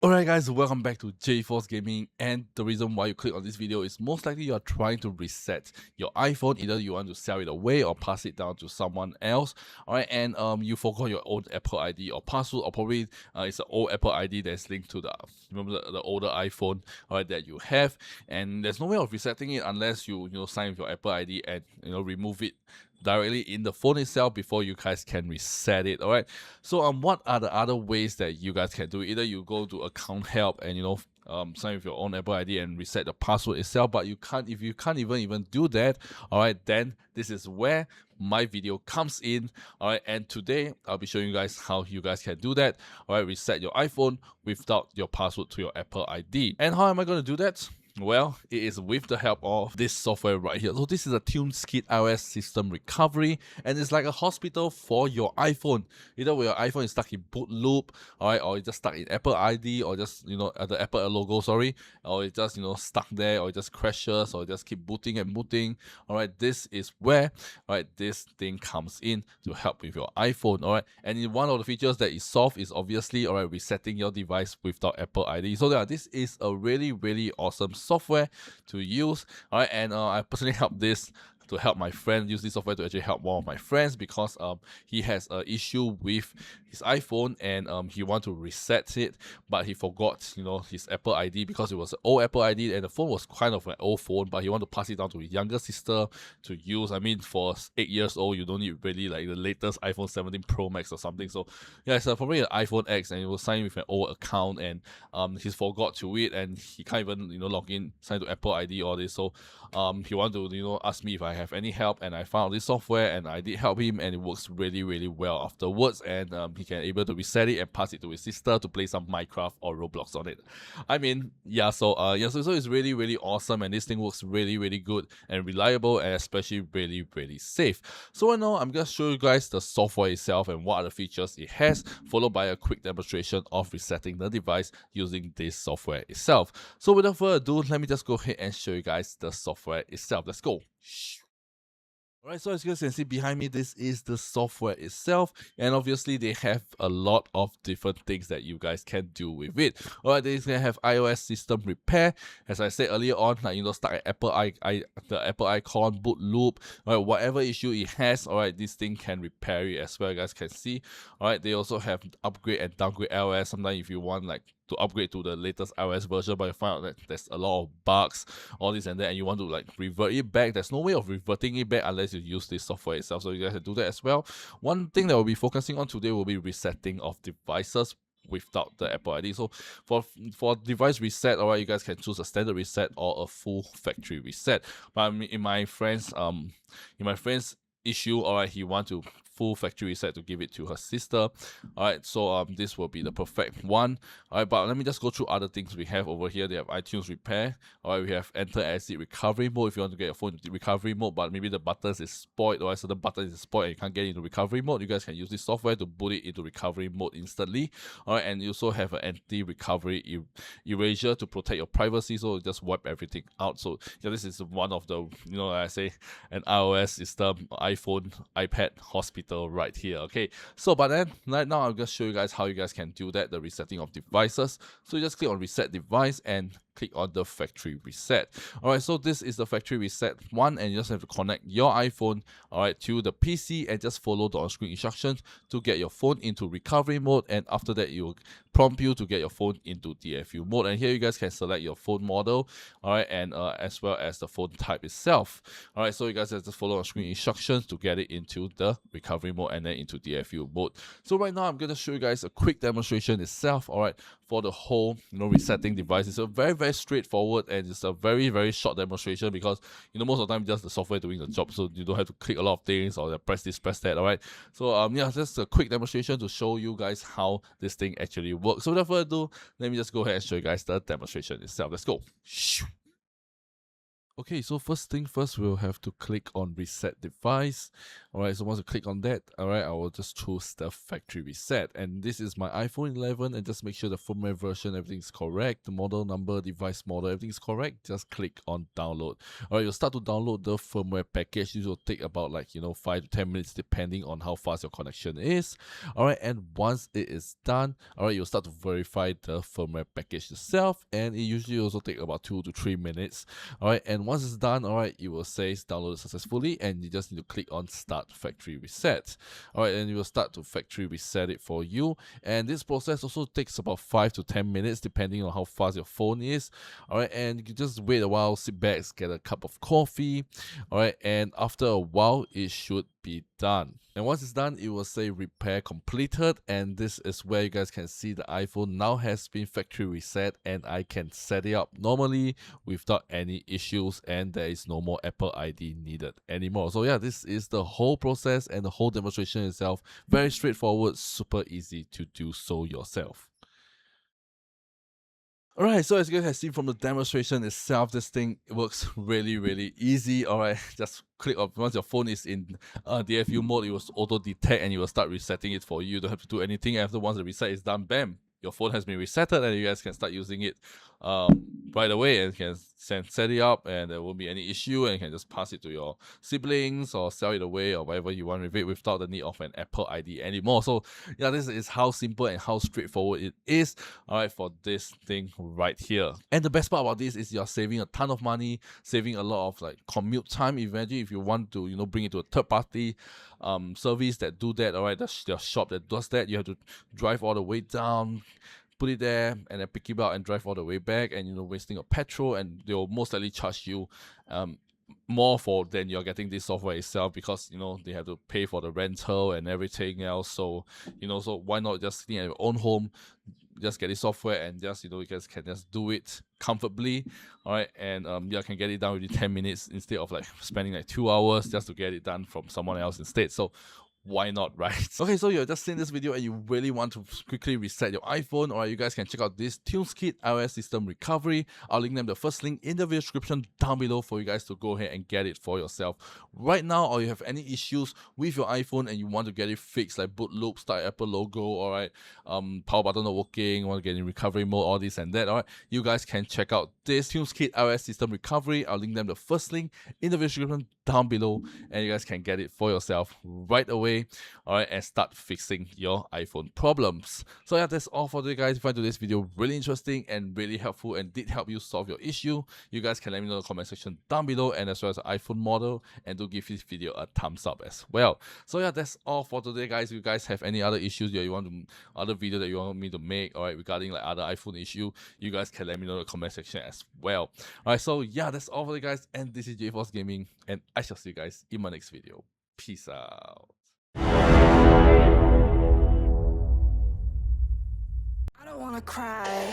Alright guys, welcome back to 𝖩 Gaming, and the reason why you click on this video is most likely you are trying to reset your iPhone. Either you want to sell it away or pass it down to someone else. Alright, and you forgot your old Apple ID or password, or probably it's an old Apple ID that's linked to the older iPhone, alright, that you have, and there's no way of resetting it unless you sign with your Apple ID and remove it directly in the phone itself before you guys can reset it. All right, so what are the other ways that you guys can do? Either you go to account help and sign with your own Apple ID and reset the password itself, but if you can't even do that, all right, then this is where my video comes in. All right, and today I'll be showing you guys how you guys can do that. All right, reset your iPhone without your password to your Apple ID. And how am I going to do that? Well, it is with the help of this software right here. So this is a TuneSkid iOS system recovery, and it's like a hospital for your iPhone. Either where your iPhone is stuck in boot loop, alright, or it's just stuck in Apple ID, or just the Apple logo, sorry, or it's just stuck there, or it just crashes, or just keep booting and booting. Alright, this is where this thing comes in to help with your iPhone. Alright, and one of the features that is solved is obviously resetting your device without Apple ID. So yeah, this is a really awesome software to use. All right, and I personally help my friend use this software to actually help one of my friends, because he has an issue with his iPhone, and he want to reset it, but he forgot his Apple ID because it was an old Apple ID and the phone was kind of an old phone, but he want to pass it down to his younger sister to use. I mean, for 8 years old, you don't need really like the latest iPhone 17 Pro Max or something. So yeah, it's probably an iPhone X, and he was signed with an old account, and he's forgot to it, and he can't even log in, sign to Apple ID, all this. So he want to ask me if I have any help, and I found this software and I did help him, and it works really well afterwards, and he can able to reset it and pass it to his sister to play some Minecraft or Roblox on it. I mean, yeah, so so it's really awesome, and this thing works really good and reliable, and especially really safe. So right now I'm gonna show you guys the software itself and what are the features it has, followed by a quick demonstration of resetting the device using this software itself. So without further ado, let me just go ahead and show you guys the software itself. Let's go. Alright, so as you guys can see behind me, this is the software itself, and obviously they have a lot of different things that you guys can do with it. Alright, they can have iOS system repair, as I said earlier on, like stuck at the Apple icon, boot loop, alright, whatever issue it has, alright, this thing can repair it as well, you guys can see. Alright, they also have upgrade and downgrade iOS. Sometimes if you want like to upgrade to the latest iOS version, but you find out that there's a lot of bugs, all this and that, and you want to like revert it back, there's no way of reverting it back unless you use this software itself. So you guys can do that as well. One thing that we'll be focusing on today will be resetting of devices without the Apple ID. So for device reset, alright, you guys can choose a standard reset or a full factory reset. But in my friend's issue, alright, he want to full factory reset to give it to her sister. Alright, so this will be the perfect one. Alright, but let me just go through other things we have over here. They have iTunes repair. Alright, we have enter exit recovery mode if you want to get your phone into recovery mode, but maybe the buttons is spoiled, or so the button is spoiled and you can't get into recovery mode. You guys can use this software to boot it into recovery mode instantly. Alright, and you also have an anti-recovery erasure to protect your privacy, so just wipe everything out. So yeah, this is one of the like I say, an iOS system, iPhone, iPad hospital right here. Okay, so but then right now I'll just show you guys how you guys can do that, the resetting of devices. So you just click on reset device and click on the factory reset. Alright, so this is the factory reset one, and you just have to connect your iPhone to the PC and just follow the on-screen instructions to get your phone into recovery mode, and after that it will prompt you to get your phone into DFU mode. And here you guys can select your phone model, alright, and as well as the phone type itself. Alright, so you guys have to follow on-screen instructions to get it into the recovery mode and then into DFU mode. So right now I'm going to show you guys a quick demonstration itself, alright, for the whole resetting device. It's a very straightforward, and it's a very short demonstration, because most of the time just the software doing the job, so you don't have to click a lot of things or press this, press that. Alright, so yeah, just a quick demonstration to show you guys how this thing actually works. So without further ado, let me just go ahead and show you guys the demonstration itself. Let's go. Okay, so first thing first, we'll have to click on reset device. Alright, so once you click on that, alright, I will just choose the factory reset. And this is my iPhone 11, and just make sure the firmware version, everything's correct. The model number, device model, everything's correct. Just click on download. Alright, you'll start to download the firmware package. This will take about 5 to 10 minutes depending on how fast your connection is. Alright, and once it is done, alright, you'll start to verify the firmware package itself, and it usually also take about 2 to 3 minutes. Alright, and once it's done, alright, it will say downloaded successfully, and you just need to click on start factory reset. Alright, and it will start to factory reset it for you. And this process also takes about 5 to 10 minutes depending on how fast your phone is. Alright, and you just wait a while, sit back, get a cup of coffee. Alright, and after a while, it should be done. And once it's done, it will say repair completed, and this is where you guys can see the iPhone now has been factory reset, and I can set it up normally without any issues, and there is no more Apple ID needed anymore. So yeah, this is the whole process and the whole demonstration itself. Very straightforward, super easy to do so yourself. Alright, so as you guys have seen from the demonstration itself, this thing works really easy. Alright, just click on, once your phone is in DFU mode, it will auto detect and it will start resetting it for you. You don't have to do anything. After once the reset is done, bam, your phone has been resetted, and you guys can start using it right away, and can set it up, and there won't be any issue, and you can just pass it to your siblings or sell it away or whatever you want with it without the need of an Apple ID anymore. So yeah, this is how simple and how straightforward it is, alright, for this thing right here. And the best part about this is you're saving a ton of money, saving a lot of commute time. Imagine if you want to bring it to a third party service that do that, alright, the shop that does that, you have to drive all the way down, put it there, and then pick it up and drive all the way back, and wasting your petrol, and they'll most likely charge you more for than you're getting this software itself, because they have to pay for the rental and everything else. So so why not just sitting at your own home, just get the software, and just you guys can just do it comfortably, all right, and yeah, can get it done within 10 minutes instead of spending 2 hours just to get it done from someone else instead. So why not, right? Okay, so you're just seeing this video and you really want to quickly reset your iPhone, or you guys can check out this TunesKit iOS system recovery. I'll link them the first link in the video description down below for you guys to go ahead and get it for yourself right now. Or you have any issues with your iPhone and you want to get it fixed, like boot loop, start Apple logo, all right, power button not working, want to get in recovery mode, all this and that, all right, you guys can check out this TunesKit iOS system recovery. I'll link them the first link in the video description down below, and you guys can get it for yourself right away, all right, and start fixing your iPhone problems. So yeah, that's all for today, guys. If you find today's video really interesting and really helpful and did help you solve your issue, you guys can let me know in the comment section down below, and as well as the iPhone model, and do give this video a thumbs up as well. So yeah, that's all for today, guys. If you guys have any other issues that you want to, other video that you want me to make, all right, regarding other iPhone issue, you guys can let me know in the comment section as well. All right, so yeah, that's all for today, guys, and this is 𝖩 Gaming, and I shall see you guys in my next video. Peace out. I don't wanna cry.